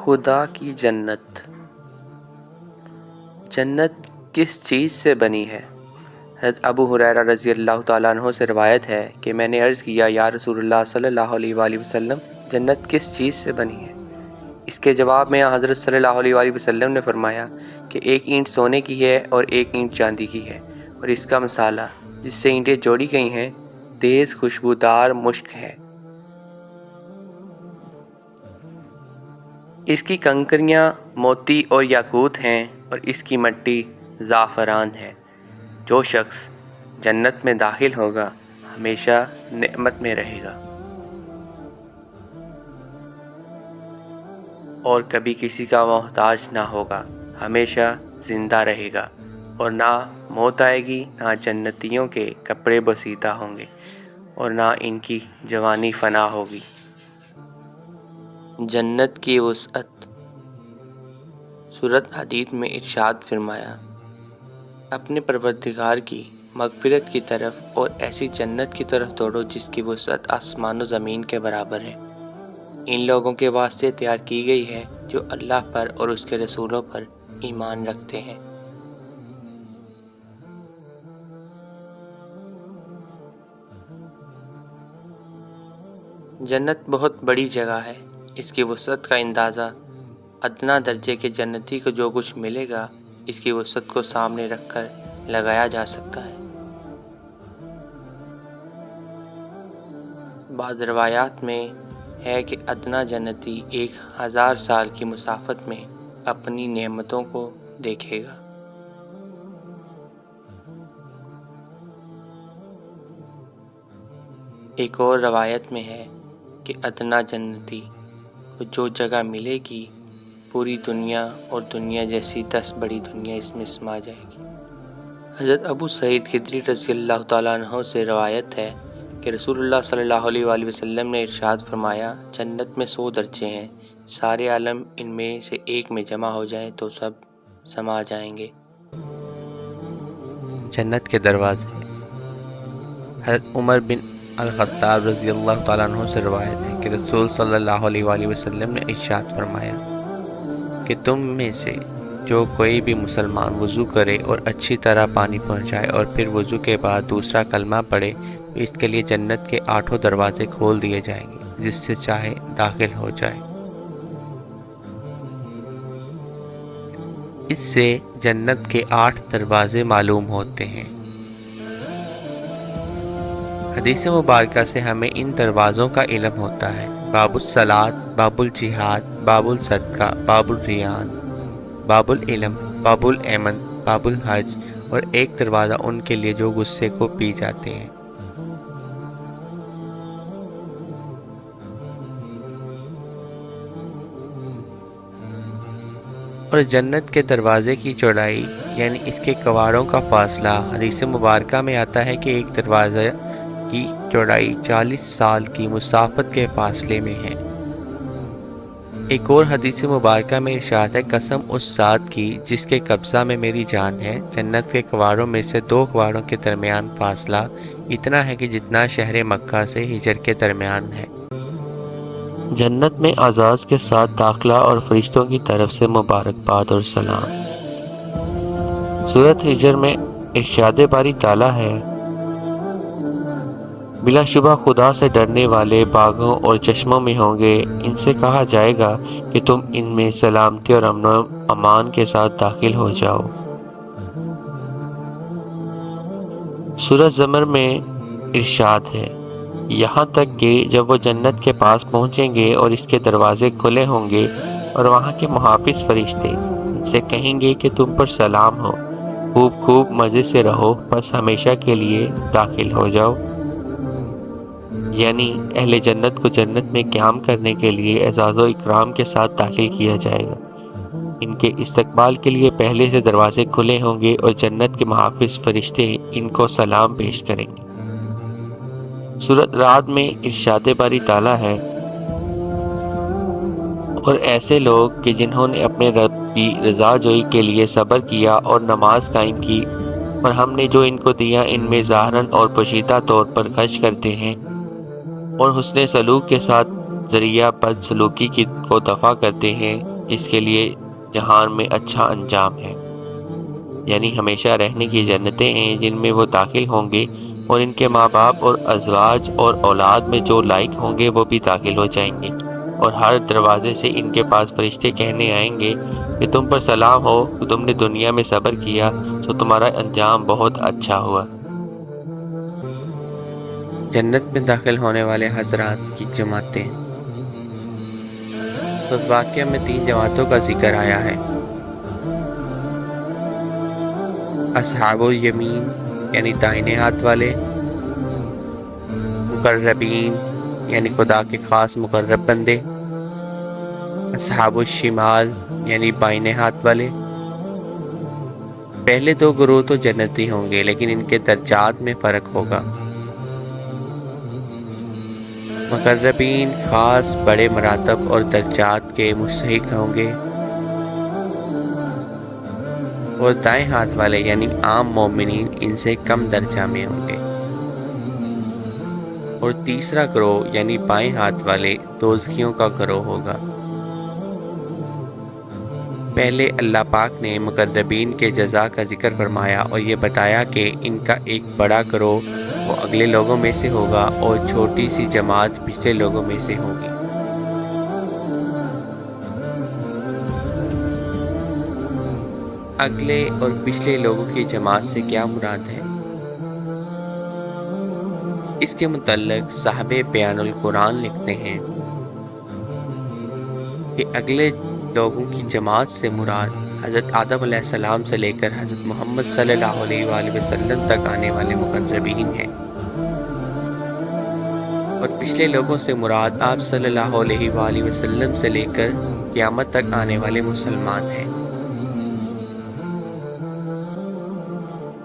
خدا کی جنت کس چیز سے بنی ہے؟ حضرت ابو ہریرہ رضی اللہ تعالیٰ عنہ سے روایت ہے کہ میں نے عرض کیا، یا رسول اللہ صلی اللہ علیہ وآلہ وسلم، جنت کس چیز سے بنی ہے؟ اس کے جواب میں حضرت صلی اللہ علیہ وآلہ وسلم نے فرمایا کہ ایک اینٹ سونے کی ہے اور ایک اینٹ چاندی کی ہے، اور اس کا مسالہ جس سے اینٹیں جوڑی گئی ہیں تیز خوشبودار مشک ہے۔ اس کی کنکریاں موتی اور یاقوت ہیں اور اس کی مٹی زعفران ہے۔ جو شخص جنت میں داخل ہوگا ہمیشہ نعمت میں رہے گا اور کبھی کسی کا محتاج نہ ہوگا، ہمیشہ زندہ رہے گا، اور نہ موت آئے گی، نہ جنتیوں کے کپڑے بوسیدہ ہوں گے اور نہ ان کی جوانی فنا ہوگی۔ جنت کی وسعت۔ سورۃ حدید میں ارشاد فرمایا، اپنے پروردگار کی مغفرت کی طرف اور ایسی جنت کی طرف دوڑو جس کی وسعت آسمان و زمین کے برابر ہے۔ ان لوگوں کے واسطے تیار کی گئی ہے جو اللہ پر اور اس کے رسولوں پر ایمان رکھتے ہیں۔ جنت بہت بڑی جگہ ہے۔ اس کی وسعت کا اندازہ ادنا درجے کے جنتی کو جو کچھ ملے گا اس کی وسعت کو سامنے رکھ کر لگایا جا سکتا ہے۔ بعض روایات میں ہے کہ ادنا جنتی 1000 سال کی مسافت میں اپنی نعمتوں کو دیکھے گا۔ ایک اور روایت میں ہے کہ ادنا جنتی کو جو جگہ ملے گی پوری دنیا اور دنیا جیسی 10 بڑی دنیا اس میں سما جائے گی۔ حضرت ابو سعید خدری رضی اللہ تعالیٰ عنہ سے روایت ہے کہ رسول اللہ صلی اللہ علیہ وآلہ وسلم نے ارشاد فرمایا، جنت میں 100 درجے ہیں، سارے عالم ان میں سے ایک میں جمع ہو جائیں تو سب سما جائیں گے۔ جنت کے دروازے۔ حضرت عمر بن الخطاب رضی اللہ تعالیٰ عنہ سے روایت ہے کہ رسول صلی اللہ علیہ وآلہ وسلم نے ارشاد فرمایا کہ تم میں سے جو کوئی بھی مسلمان وضو کرے اور اچھی طرح پانی پہنچائے اور پھر وضو کے بعد دوسرا کلمہ پڑھے تو اس کے لیے جنت کے 8 دروازے کھول دیے جائیں گے، جس سے چاہے داخل ہو جائے۔ اس سے جنت کے 8 دروازے معلوم ہوتے ہیں۔ حدیث مبارکہ سے ہمیں ان دروازوں کا علم ہوتا ہے: باب الصلاۃ، باب الجہاد، باب الصدقہ، باب الریان، باب العلم، باب الایمن، باب الحج، اور ایک دروازہ ان کے لیے جو غصے کو پی جاتے ہیں۔ اور جنت کے دروازے کی چوڑائی یعنی اس کے کواڑوں کا فاصلہ حدیث مبارکہ میں آتا ہے کہ ایک دروازہ کی چوڑائی 40 سال کی مسافت کے فاصلے میں ہے۔ ایک اور حدیث مبارکہ میں ارشاد ہے، قسم اس ذات کی جس کے قبضہ میں میری جان ہے، جنت کے کواڑوں میں سے 2 کواڑوں کے درمیان فاصلہ اتنا ہے کہ جتنا شہر مکہ سے ہجر کے درمیان ہے۔ جنت میں اعزاز کے ساتھ داخلہ اور فرشتوں کی طرف سے مبارکباد اور سلام۔ سورۃ ہجر میں ارشاد باری تعالیٰ ہے، بلا شبہ خدا سے ڈرنے والے باغوں اور چشموں میں ہوں گے، ان سے کہا جائے گا کہ تم ان میں سلامتی اور امن و امان کے ساتھ داخل ہو جاؤ۔ سورۃ زمر میں ارشاد ہے، یہاں تک کہ جب وہ جنت کے پاس پہنچیں گے اور اس کے دروازے کھلے ہوں گے اور وہاں کے محافظ فرشتے ان سے کہیں گے کہ تم پر سلام ہو، خوب مزے سے رہو، بس ہمیشہ کے لیے داخل ہو جاؤ۔ یعنی اہل جنت کو جنت میں قیام کرنے کے لیے اعزاز و اکرام کے ساتھ داخل کیا جائے گا۔ ان کے استقبال کے لیے پہلے سے دروازے کھلے ہوں گے اور جنت کے محافظ فرشتے ان کو سلام پیش کریں گے۔ سورۃ رعد میں ارشاد باری تعالیٰ ہے، اور ایسے لوگ کہ جنہوں نے اپنے رب کی رضا جوئی کے لیے صبر کیا اور نماز قائم کی، اور ہم نے جو ان کو دیا ان میں ظاہراً اور پوشیدہ طور پر خرچ کرتے ہیں اور حسن سلوک کے ساتھ ذریعہ بدسلوکی کو دفع کرتے ہیں، اس کے لیے جہان میں اچھا انجام ہے، یعنی ہمیشہ رہنے کی جنتیں ہیں جن میں وہ داخل ہوں گے، اور ان کے ماں باپ اور ازواج اور اولاد میں جو لائق ہوں گے وہ بھی داخل ہو جائیں گے، اور ہر دروازے سے ان کے پاس فرشتے کہنے آئیں گے کہ تم پر سلام ہو کہ تم نے دنیا میں صبر کیا تو تمہارا انجام بہت اچھا ہوا۔ جنت میں داخل ہونے والے حضرات کی جماعتیں، تو اس واقعہ میں 3 جماعتوں کا ذکر آیا ہے۔ اصحاب الیمین یعنی دائنے ہاتھ والے، مقربین یعنی خدا کے خاص مقرب بندے، اصحاب الشمال یعنی بائیں ہاتھ والے۔ پہلے 2 گروہ تو جنتی ہوں گے، لیکن ان کے درجات میں فرق ہوگا۔ مقربین خاص بڑے مراتب اور درجات کے مستحق ہوں گے، اور دائیں ہاتھ والے یعنی عام مومنین ان سے کم درجہ میں ہوں گے۔ اور تیسرا گروہ یعنی بائیں ہاتھ والے دوزخیوں کا گروہ ہوگا۔ پہلے اللہ پاک نے مقربین کے جزا کا ذکر فرمایا اور یہ بتایا کہ ان کا ایک بڑا گروہ وہ اگلے لوگوں میں سے ہوگا اور چھوٹی سی جماعت پچھلے لوگوں میں سے ہوگی۔ اگلے اور پچھلے لوگوں کی جماعت سے کیا مراد ہے؟ اس کے متعلق صاحب بیان القرآن لکھتے ہیں کہ اگلے لوگوں کی جماعت سے مراد حضرت آدم علیہ السلام سے لے کر حضرت محمد صلی اللہ علیہ وآلہ وسلم تک آنے والے مقربین ہیں، اور پچھلے لوگوں سے مراد آپ صلی اللہ علیہ وآلہ وسلم سے لے کر قیامت تک آنے والے مسلمان ہیں۔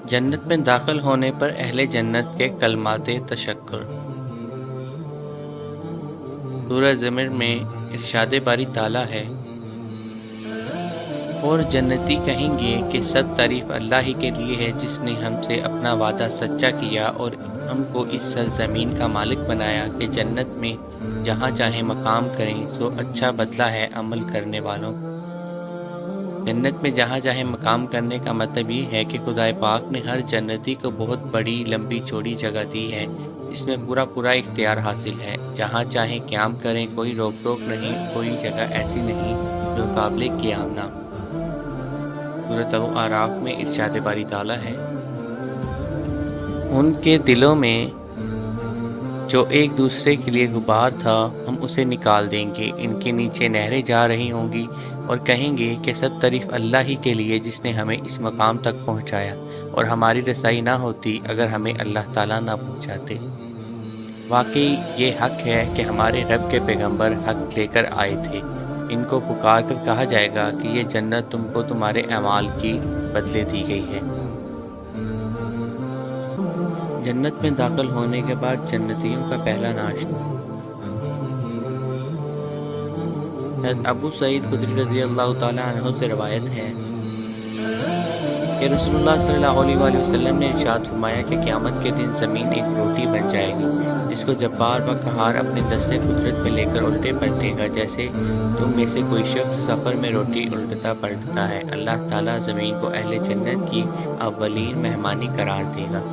جنت میں داخل ہونے پر اہل جنت کے کلمات تشکر۔ سورہ زمر میں ارشاد باری تعالیٰ ہے، اور جنتی کہیں گے کہ سب تعریف اللہ ہی کے لیے ہے جس نے ہم سے اپنا وعدہ سچا کیا اور ہم کو اس سرزمین کا مالک بنایا کہ جنت میں جہاں چاہیں مقام کریں، سو اچھا بدلہ ہے عمل کرنے والوں کو۔ جنت میں جہاں چاہیں مقام کرنے کا مطلب یہ ہے کہ خدا پاک نے ہر جنتی کو بہت بڑی لمبی چوڑی جگہ دی ہے جس میں پورا اختیار حاصل ہے، جہاں چاہیں قیام کریں، کوئی روک ٹوک نہیں، کوئی جگہ ایسی نہیں جو قابل قیام نہ ہو۔ سورۃ الاعراف میں ارشاد باری تعالیٰ ہے، ان کے دلوں میں جو ایک دوسرے کے لیے غبار تھا ہم اسے نکال دیں گے، ان کے نیچے نہریں جا رہی ہوں گی، اور کہیں گے کہ سب تعریف اللہ ہی کے لیے جس نے ہمیں اس مقام تک پہنچایا، اور ہماری رسائی نہ ہوتی اگر ہمیں اللہ تعالیٰ نہ پہنچاتے۔ واقعی یہ حق ہے کہ ہمارے رب کے پیغمبر حق لے کر آئے تھے۔ ان کو پکار کر کہا جائے گا کہ یہ جنت تم کو تمہارے اعمال کی بدلے دی گئی ہے۔ جنت میں داخل ہونے کے بعد جنتیوں کا پہلا ناشتہ۔ حضرت ابو سعید خدری رضی اللہ تعالیٰ عنہ سے روایت ہے کہ رسول اللہ صلی اللہ علیہ وآلہ وسلم نے ارشاد فرمایا کہ قیامت کے دن زمین ایک روٹی بن جائے گی جس کو جبار و قہار اپنے دستے قدرت میں لے کر الٹے پلٹے گا، جیسے تم میں سے کوئی شخص سفر میں روٹی الٹتا پلٹتا ہے۔ اللہ تعالیٰ زمین کو اہل جنت کی اولین مہمانی قرار دے گا۔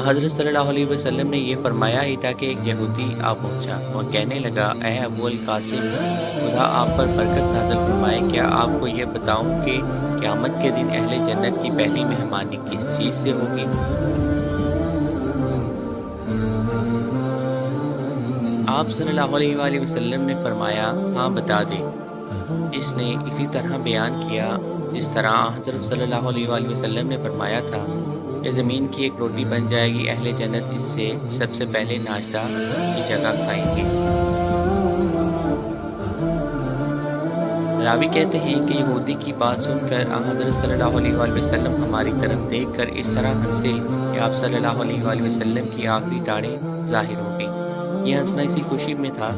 حضرت صلی اللہ علیہ وسلم نے یہ فرمایا ہی تھا کہ ایک یہودی آ پہنچا اور کہنے لگا، اے ابو القاسم، خدا آپ پر برکت نازل فرمائے، کیا آپ کو یہ بتاؤں کہ قیامت کے دن اہل جنت کی پہلی مہمانی کس چیز سے ہوگی؟ آپ صلی اللہ علیہ وآلہ وسلم نے فرمایا، ہاں بتا دے۔ اس نے اسی طرح بیان کیا جس طرح حضرت صلی اللہ علیہ وآلہ وسلم نے فرمایا تھا کہ زمین کی ایک روٹی بن جائے گی، اہل جنت اس سے سب سے پہلے ناشتہ کی جگہ کھائیں گے۔ راوی کہتے ہیں کہ یہودی کی بات سن کر حضرت صلی اللہ علیہ وآلہ وسلم ہماری طرف دیکھ کر اس طرح ہنسے کہ آپ صلی اللہ علیہ وآلہ وسلم کی آخری داڑھیں ظاہر ہو گئی۔ یہ ہنسنا اسی خوشی میں تھا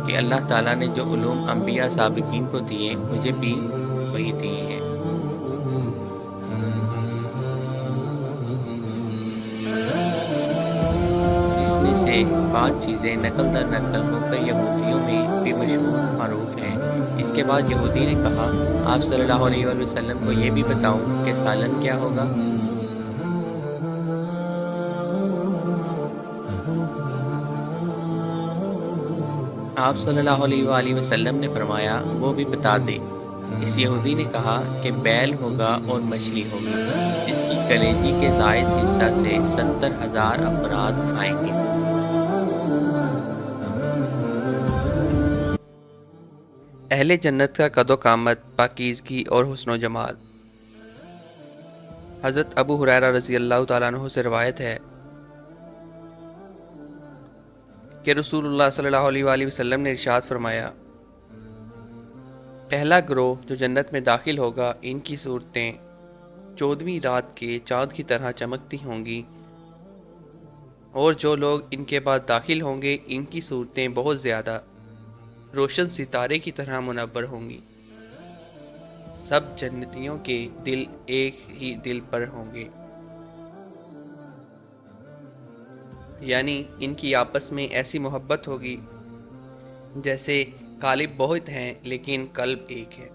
کہ اللہ تعالیٰ نے جو علوم انبیاء سابقین کو دیے مجھے بھی وہی دیے ہیں۔ میں سے بعض چیزیں نقل در نقل ہو کر یہودیوں میں بھی مشہور معروف ہیں۔ اس کے بعد یہودی نے کہا، آپ صلی اللہ علیہ وآلہ وسلم کو یہ بھی بتاؤں کہ سالن کیا ہوگا؟ آپ صلی اللہ علیہ وآلہ وسلم نے فرمایا، وہ بھی بتا دے۔ اس یہودی نے کہا کہ بیل ہوگا اور مچھلی ہوگی، جس کی کلیجی کے زائد حصہ سے 70,000 افراد کھائیں گے۔ اہل جنت کا قد و قامت، پاکیزگی اور حسن و جمال۔ حضرت ابو ہریرہ رضی اللہ تعالیٰ عنہ سے روایت ہے کہ رسول اللہ صلی اللہ علیہ وآلہ وسلم نے ارشاد فرمایا، پہلا گروہ جو جنت میں داخل ہوگا، ان کی صورتیں 14ویں رات کے چاند کی طرح چمکتی ہوں گی، اور جو لوگ ان کے بعد داخل ہوں گے، ان کی صورتیں بہت زیادہ روشن ستارے کی طرح منور ہوں گی۔ سب جنتیوں کے دل ایک ہی دل پر ہوں گے، یعنی ان کی آپس میں ایسی محبت ہوگی جیسے قالب بہت ہیں لیکن قلب ایک ہے۔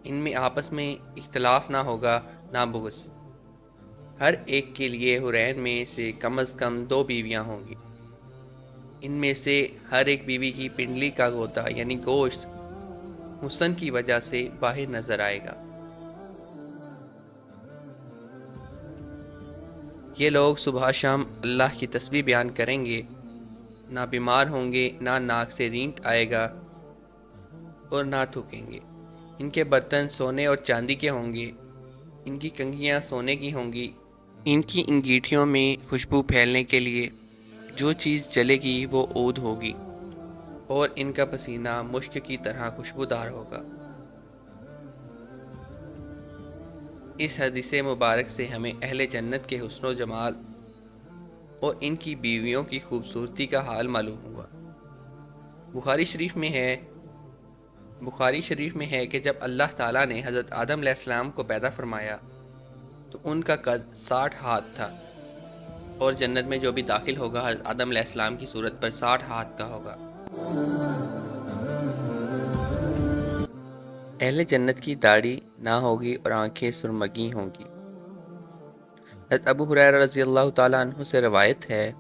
ان میں آپس میں اختلاف نہ ہوگا، نہ بغض۔ ہر ایک کے لیے حورین میں سے کم از کم 2 بیویاں ہوں گی۔ ان میں سے ہر ایک بیوی کی پنڈلی کا غوطہ یعنی گوشت حسن کی وجہ سے باہر نظر آئے گا۔ یہ لوگ صبح شام اللہ کی تسبیح بیان کریں گے، نہ بیمار ہوں گے، نہ ناک سے رینٹ آئے گا اور نہ تھوکیں گے۔ ان کے برتن سونے اور چاندی کے ہوں گے، ان کی کنگھیاں سونے کی ہوں گی، ان کی انگیٹھیوں میں خوشبو پھیلنے کے لیے جو چیز جلے گی وہ عود ہوگی، اور ان کا پسینہ مشک کی طرح خوشبودار ہوگا۔ اس حدیث مبارک سے ہمیں اہل جنت کے حسن و جمال اور ان کی بیویوں کی خوبصورتی کا حال معلوم ہوا۔ بخاری شریف میں ہے کہ جب اللہ تعالیٰ نے حضرت آدم علیہ السلام کو پیدا فرمایا تو ان کا قد 60 ہاتھ تھا، اور جنت میں جو بھی داخل ہوگا حضرت آدم علیہ السلام کی صورت پر 60 ہاتھ کا ہوگا۔ اہل جنت کی داڑھی نہ ہوگی اور آنکھیں سرمگی ہوں گی۔ حضرت ابو ہریرہ رضی اللہ تعالیٰ عنہ سے روایت ہے،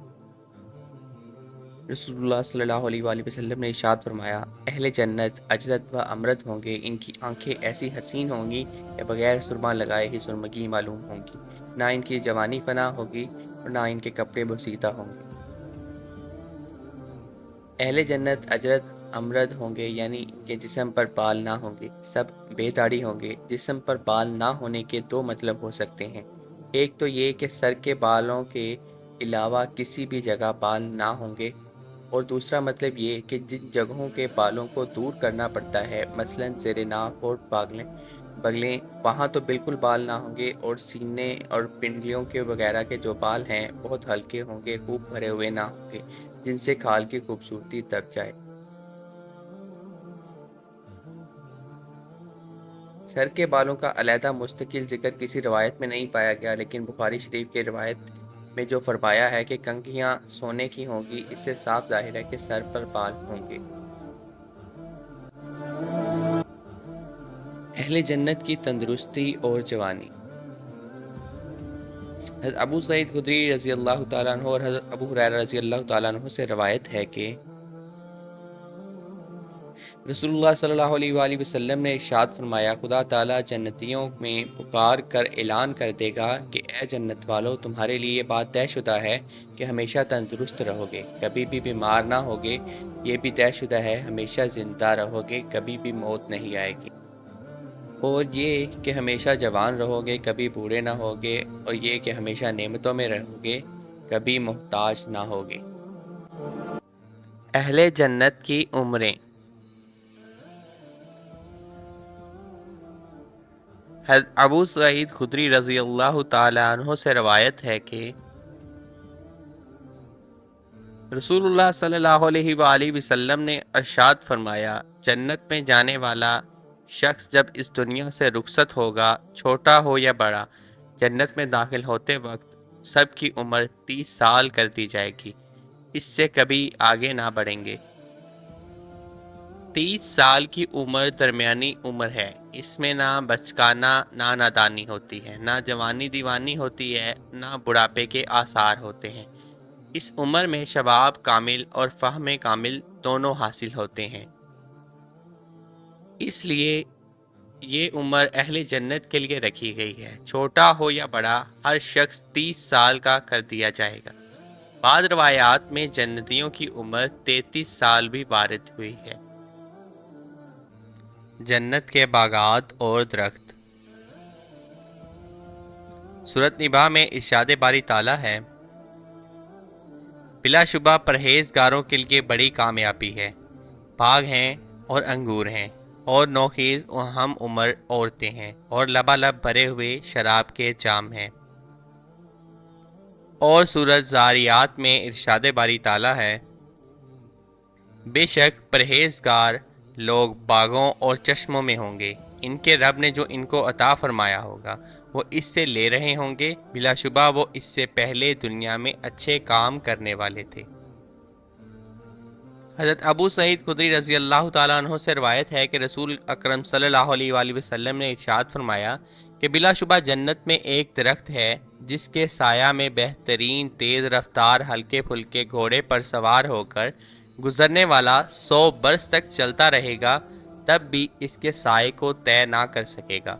رسول اللہ صلی اللہ علیہ وآلہ وسلم نے ارشاد فرمایا، اہل جنت اجرد و امرد ہوں گے، ان کی آنکھیں ایسی حسین ہوں گی کہ بغیر سرما لگائے ہی سرمگی معلوم ہوں گی، نہ ان کی جوانی فنا ہوگی اور نہ ان کے کپڑے بوسیدہ ہوں گے۔ اہل جنت اجرد امرد ہوں گے، یعنی ان کے جسم پر بال نہ ہوں گے، سب بے داڑھی ہوں گے۔ جسم پر بال نہ ہونے کے 2 مطلب ہو سکتے ہیں، ایک تو یہ کہ سر کے بالوں کے علاوہ کسی بھی جگہ بال نہ ہوں گے، اور دوسرا مطلب یہ کہ جن جگہوں کے بالوں کو دور کرنا پڑتا ہے، مثلا زیر ناف اور بغلیں، وہاں تو بالکل بال نہ ہوں گے، اور سینے اور پنڈلیوں کے وغیرہ کے جو بال ہیں بہت ہلکے ہوں گے، خوب بھرے ہوئے نہ ہوں گے جن سے کھال کی خوبصورتی دب جائے۔ سر کے بالوں کا علیحدہ مستقل ذکر کسی روایت میں نہیں پایا گیا، لیکن بخاری شریف کی روایت میں جو فرمایا ہے کہ کنگھیاں سونے کی ہوں گی، اس سے صاف ظاہر ہے کہ سر پر بال ہوں گے۔ اہل جنت کی تندرستی اور جوانی۔ حضرت ابو سعید خدری رضی اللہ تعالیٰ عنہ اور حضرت ابو ہریرہ رضی اللہ تعالیٰ عنہ سے روایت ہے کہ رسول اللہ صلی اللہ علیہ وآلہ وسلم نے ارشاد فرمایا، خدا تعالیٰ جنتیوں میں پکار کر اعلان کر دے گا کہ اے جنت والو، تمہارے لیے یہ بات طے شدہ ہے کہ ہمیشہ تندرست رہو گے، کبھی بھی بیمار نہ ہوگے، یہ بھی طے شدہ ہے ہمیشہ زندہ رہو گے، کبھی بھی موت نہیں آئے گی، اور یہ کہ ہمیشہ جوان رہو گے، کبھی بوڑھے نہ ہوگے، اور یہ کہ ہمیشہ نعمتوں میں رہو گے، کبھی محتاج نہ ہوگے۔ اہل جنت کی عمریں۔ حضرت ابو سعید خدری رضی اللہ تعالیٰ عنہ سے روایت ہے کہ رسول اللہ صلی اللہ علیہ وآلہ وسلم نے ارشاد فرمایا، جنت میں جانے والا شخص جب اس دنیا سے رخصت ہوگا، چھوٹا ہو یا بڑا، جنت میں داخل ہوتے وقت سب کی عمر 30 سال کر دی جائے گی۔ اس سے کبھی آگے نہ بڑھیں گے۔ 30 سال کی عمر درمیانی عمر ہے، اس میں نہ بچکانا نہ نادانی ہوتی ہے، نہ جوانی دیوانی ہوتی ہے، نہ بڑھاپے کے آثار ہوتے ہیں۔ اس عمر میں شباب کامل اور فہم کامل دونوں حاصل ہوتے ہیں۔ اس لیے یہ عمر اہل جنت کے لیے رکھی گئی ہے، چھوٹا ہو یا بڑا ہر شخص 30 سال کا کر دیا جائے گا۔ بعض روایات میں جنتیوں کی عمر 33 سال بھی وارد ہوئی ہے۔ جنت کے باغات اور درخت۔ سورۃ نبا میں ارشاد باری تعالیٰ ہے، بلا شبہ پرہیزگاروں کے لیے بڑی کامیابی ہے، باغ ہیں اور انگور ہیں اور نوخیز و ہم عمر عورتیں ہیں اور لبالب بھرے ہوئے شراب کے جام ہیں۔ اور سورۃ زاریات میں ارشاد باری تعالیٰ ہے، بے شک پرہیزگار لوگ باغوں اور چشموں میں ہوں گے، ان کے رب نے جو ان کو عطا فرمایا ہوگا وہ اس سے لے رہے ہوں گے، بلا شبہ وہ اس سے پہلے دنیا میں اچھے کام کرنے والے تھے۔ حضرت ابو سعید خدری رضی اللہ تعالیٰ عنہ سے روایت ہے کہ رسول اکرم صلی اللہ علیہ وآلہ وسلم نے ارشاد فرمایا کہ بلا شبہ جنت میں ایک درخت ہے جس کے سایہ میں بہترین تیز رفتار ہلکے پھلکے گھوڑے پر سوار ہو کر گزرنے والا 100 برس تک چلتا رہے گا، تب بھی اس کے سائے کو طے نہ کر سکے گا۔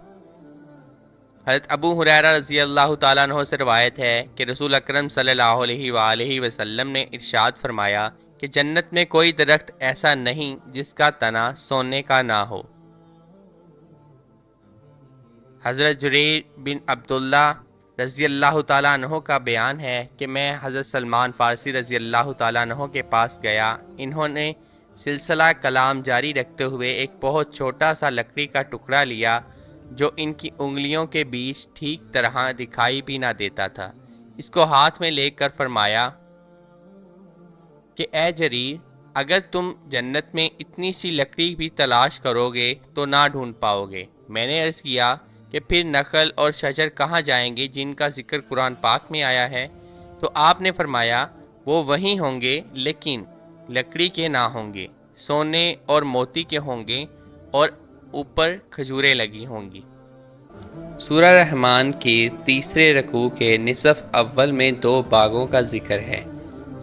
حضرت ابو ہریرہ رضی اللہ تعالیٰ عنہ سے روایت ہے کہ رسول اکرم صلی اللہ علیہ وآلہ وسلم نے ارشاد فرمایا کہ جنت میں کوئی درخت ایسا نہیں جس کا تنا سونے کا نہ ہو۔ حضرت جریر بن عبداللہ رضی اللہ تعالیٰ عنہ کا بیان ہے کہ میں حضرت سلمان فارسی رضی اللہ تعالیٰ عنہ کے پاس گیا، انہوں نے سلسلہ کلام جاری رکھتے ہوئے ایک بہت چھوٹا سا لکڑی کا ٹکڑا لیا جو ان کی انگلیوں کے بیچ ٹھیک طرح دکھائی بھی نہ دیتا تھا۔ اس کو ہاتھ میں لے کر فرمایا کہ اے جریر، اگر تم جنت میں اتنی سی لکڑی بھی تلاش کرو گے تو نہ ڈھونڈ پاؤ گے۔ میں نے عرض کیا کہ پھر نخل اور شجر کہاں جائیں گے جن کا ذکر قرآن پاک میں آیا ہے؟ تو آپ نے فرمایا وہ وہیں ہوں گے لیکن لکڑی کے نہ ہوں گے، سونے اور موتی کے ہوں گے اور اوپر کھجوریں لگی ہوں گی۔ سورہ رحمان کی تیسرے رکوع کے نصف اول میں 2 باغوں کا ذکر ہے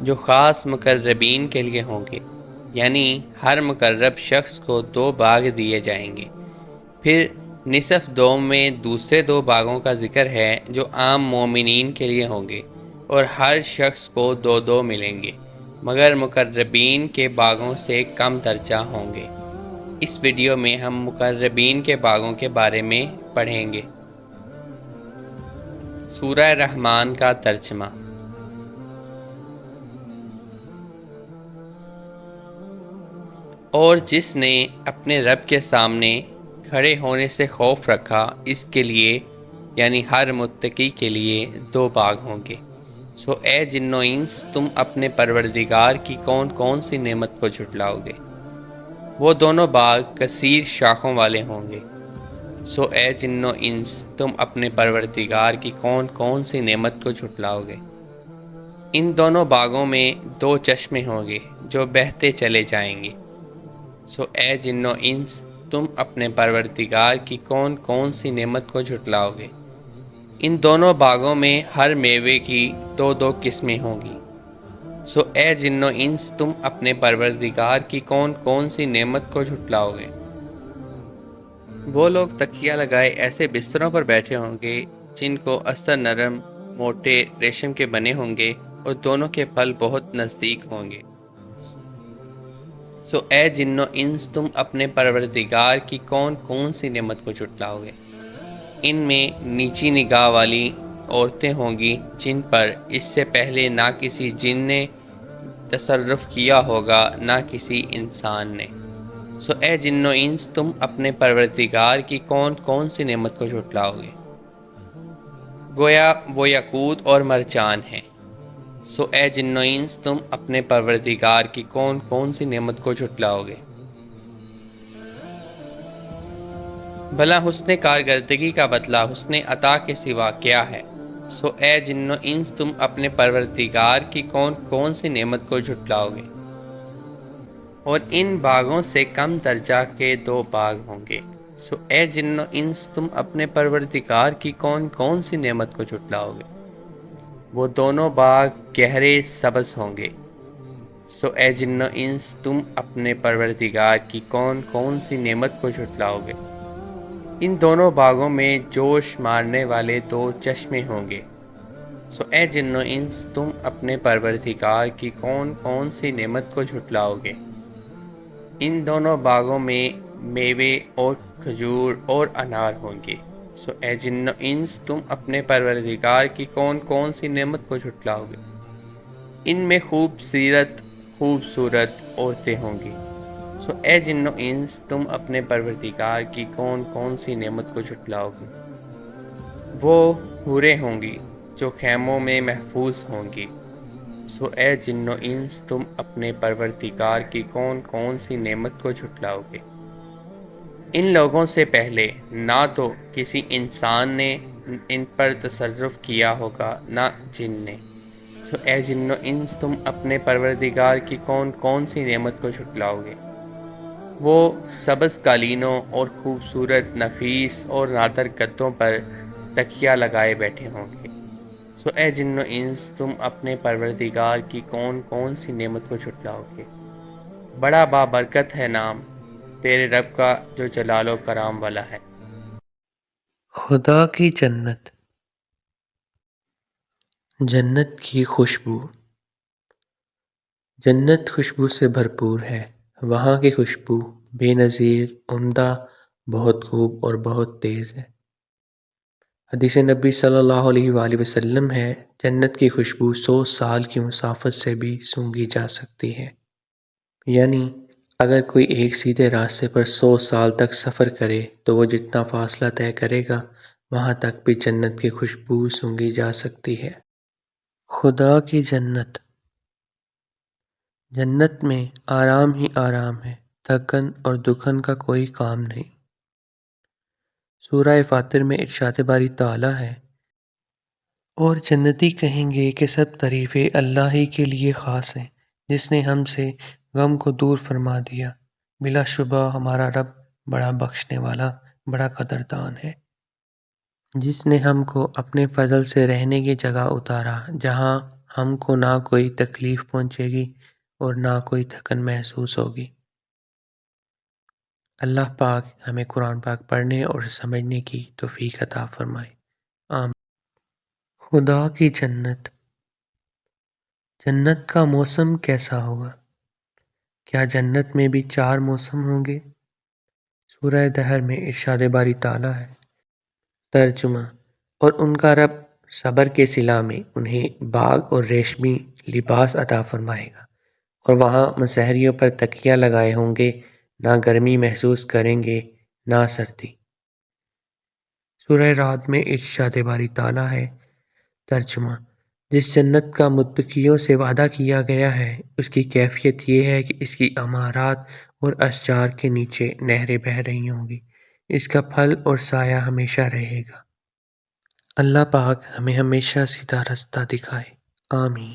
جو خاص مقربین کے لیے ہوں گے، یعنی ہر مقرب شخص کو 2 باغ دیے جائیں گے۔ پھر نصف دوم میں دوسرے 2 باغوں کا ذکر ہے جو عام مومنین کے لیے ہوں گے اور ہر شخص کو 2 ملیں گے، مگر مقربین کے باغوں سے کم درجہ ہوں گے۔ اس ویڈیو میں ہم مقربین کے باغوں کے بارے میں پڑھیں گے۔ سورہ رحمان کا ترجمہ۔ اور جس نے اپنے رب کے سامنے کھڑے ہونے سے خوف رکھا، اس کے لیے یعنی ہر متقی کے لیے 2 باغ ہوں گے۔ سو اے جن و انس، تم اپنے پروردگار کی کون کون سی نعمت کو جھٹلاؤ گے؟ وہ دونوں باغ کثیر شاخوں والے ہوں گے۔ سو اے جن و انس، تم اپنے پروردگار کی کون کون سی نعمت کو جھٹلاؤ گے؟ ان دونوں باغوں میں 2 چشمے ہوں گے جو بہتے چلے جائیں گے۔ سو اے جن و انس، تم اپنے پروردگار کی کون کون سی نعمت کو جھٹلاؤ گے؟ ان دونوں باغوں میں ہر میوے کی 2 قسمیں ہوں گی۔ سو اے جن و انس، تم اپنے پروردگار کی کون کون سی نعمت کو جھٹلاؤ گے؟ وہ لوگ تکیہ لگائے ایسے بستروں پر بیٹھے ہوں گے جن کو استر نرم موٹے ریشم کے بنے ہوں گے اور دونوں کے پھل بہت نزدیک ہوں گے۔ سو اے جن و انس، تم اپنے پروردگار کی کون کون سی نعمت کو جھٹلاؤ گے؟ ان میں نیچی نگاہ والی عورتیں ہوں گی جن پر اس سے پہلے نہ کسی جن نے تصرف کیا ہوگا نہ کسی انسان نے۔ سو اے جن و انس، تم اپنے پروردگار کی کون کون سی نعمت کو جھٹلاؤ گے؟ گویا وہ یاقوت اور مرجان ہیں۔ سو اے جن و انس، تم اپنے پروردگار کی کون کون سی نعمت کو جھٹلاؤ گے؟ بھلا حسن کارکردگی کا بدلہ حسن عطا کے سوا کیا ہے؟ سو اے جن و انس تم اپنے پروردگار کی کون کون سی نعمت کو جھٹلاؤ گے؟ اور ان باغوں سے کم درجہ کے 2 باغ ہوں گے۔ سو اے جن و انس تم اپنے پروردگار کی کون کون سی نعمت کو جھٹلاؤ گے؟ وہ دونوں باغ گہرے سبز ہوں گے۔ سو اے جن و انس تم اپنے پروردگار کی کون کون سی نعمت کو جھٹلاؤ گے؟ ان دونوں باغوں میں جوش مارنے والے 2 چشمے ہوں گے۔ سو اے جن و انس تم اپنے پروردگار کی کون کون سی نعمت کو جھٹلاؤ گے؟ ان دونوں باغوں میں میوے اور کھجور اور انار ہوں گے۔ سو اے جن و انس تم اپنے پروردگار کی کون کون سی نعمت کو جھٹلاؤ گے؟ ان میں خوبصورت عورتیں ہوں گی۔ سو اے جن و انس تم اپنے پروردگار کی کون کون سی نعمت کو جھٹلاؤ گے؟ وہ حوریں ہوں گی جو خیموں میں محفوظ ہوں گی۔ سو اے جن و انس تم اپنے پروردگار کی کون کون سی نعمت کو جھٹلاؤ گے؟ ان لوگوں سے پہلے نہ تو کسی انسان نے ان پر تصرف کیا ہوگا نہ جن نے۔ سو اے جن و انس تم اپنے پروردگار کی کون کون سی نعمت کو جھٹلاؤ گے؟ وہ سبز قالینوں اور خوبصورت نفیس اور نادر گدوں پر تکیہ لگائے بیٹھے ہوں گے۔ سو اے جن و انس تم اپنے پروردگار کی کون کون سی نعمت کو جھٹلاؤ گے؟ بڑا بابرکت ہے نام تیرے رب کا جو جلال و کرام والا ہے۔ خدا کی جنت، جنت کی خوشبو۔ جنت خوشبو سے بھرپور ہے، وہاں کی خوشبو بے نظیر، عمدہ، بہت خوب اور بہت تیز ہے۔ حدیث نبی صلی اللہ علیہ وآلہ وسلم ہے، جنت کی خوشبو 100 سال کی مسافت سے بھی سونگھی جا سکتی ہے۔ یعنی اگر کوئی ایک سیدھے راستے پر 100 سال تک سفر کرے تو وہ جتنا فاصلہ طے کرے گا وہاں تک بھی جنت کی خوشبو سونگھی جا سکتی ہے۔ خدا کی جنت، جنت میں آرام ہی آرام ہے، تھکن اور دکھن کا کوئی کام نہیں۔ سورہ فاتر میں ارشاد باری تعالیٰ ہے، اور جنتی کہیں گے کہ سب تعریفیں اللہ ہی کے لیے خاص ہیں، جس نے ہم سے غم کو دور فرما دیا۔ بلا شبہ ہمارا رب بڑا بخشنے والا، بڑا قدردان ہے، جس نے ہم کو اپنے فضل سے رہنے کی جگہ اتارا جہاں ہم کو نہ کوئی تکلیف پہنچے گی اور نہ کوئی تھکن محسوس ہوگی۔ اللہ پاک ہمیں قرآن پاک پڑھنے اور سمجھنے کی توفیق عطا فرمائے، آمین۔ خدا کی جنت، جنت کا موسم کیسا ہوگا؟ کیا جنت میں بھی 4 موسم ہوں گے؟ سورہ دہر میں ارشاد باری تعالیٰ ہے، ترجمہ، اور ان کا رب صبر کے صلہ میں انہیں باغ اور ریشمی لباس عطا فرمائے گا، اور وہاں مسحریوں پر تکیہ لگائے ہوں گے، نہ گرمی محسوس کریں گے نہ سردی۔ سورہ رعد میں ارشاد باری تعالیٰ ہے، ترجمہ، جس جنت کا متقیوں سے وعدہ کیا گیا ہے اس کی کیفیت یہ ہے کہ اس کی عمارات اور اشجار کے نیچے نہریں بہہ رہی ہوں گی، اس کا پھل اور سایہ ہمیشہ رہے گا۔ اللہ پاک ہمیں ہمیشہ سیدھا رستہ دکھائے، آمین۔